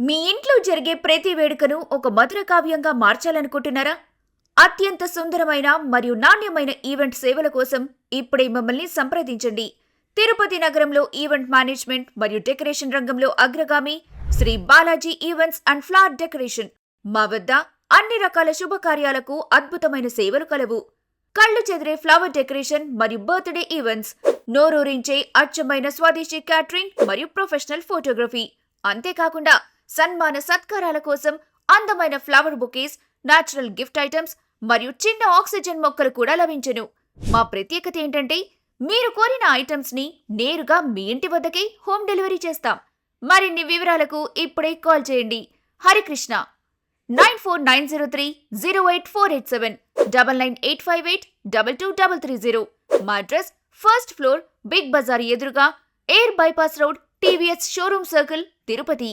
మీ ఇంట్లో జరిగే ప్రతి వేడుకను ఒక మధుర కావ్యంగా మార్చాలనుకుంటున్నారా? అత్యంత సుందరమైన మరియు నాణ్యమైన ఈవెంట్ సేవల కోసం ఇప్పుడే మమ్మల్ని సంప్రదించండి. తిరుపతి నగరంలో ఈవెంట్ మేనేజ్మెంట్ మరియు డెకరేషన్ రంగంలో అగ్రగామి Shri Balaji events and flower decoration. మా వద్ద అన్ని రకాల శుభకార్యాలకు అద్భుతమైన సేవలు కలవు. కళ్ళు చెదిరే ఫ్లవర్ డెకరేషన్ మరియు బర్త్డే ఈవెంట్స్, నోరూరించే అచ్చమైన స్వదేశీ క్యాటరింగ్ మరియు ప్రొఫెషనల్ ఫోటోగ్రఫీ. అంతేకాకుండా సన్మాన సత్కారాల కోసం అందమైన flower bouquets, natural gift items మరియు చిన్న ఆక్సిజన్ మొక్కలు కూడా లభించును. మా ప్రత్యేకత ఏంటంటే మీరు కోరిన ఐటమ్స్ ని నేరుగా మీ ఇంటి వద్దకే హోమ్ డెలివరీ చేస్తాం. మరిన్ని వివరాలకు ఇప్పుడే కాల్ చేయండి. హరికృష్ణ 9490308487 9985822330. మా address first floor, Big Bazaar ఎదురుగా, air bypass road, TVS showroom circle, Tirupati.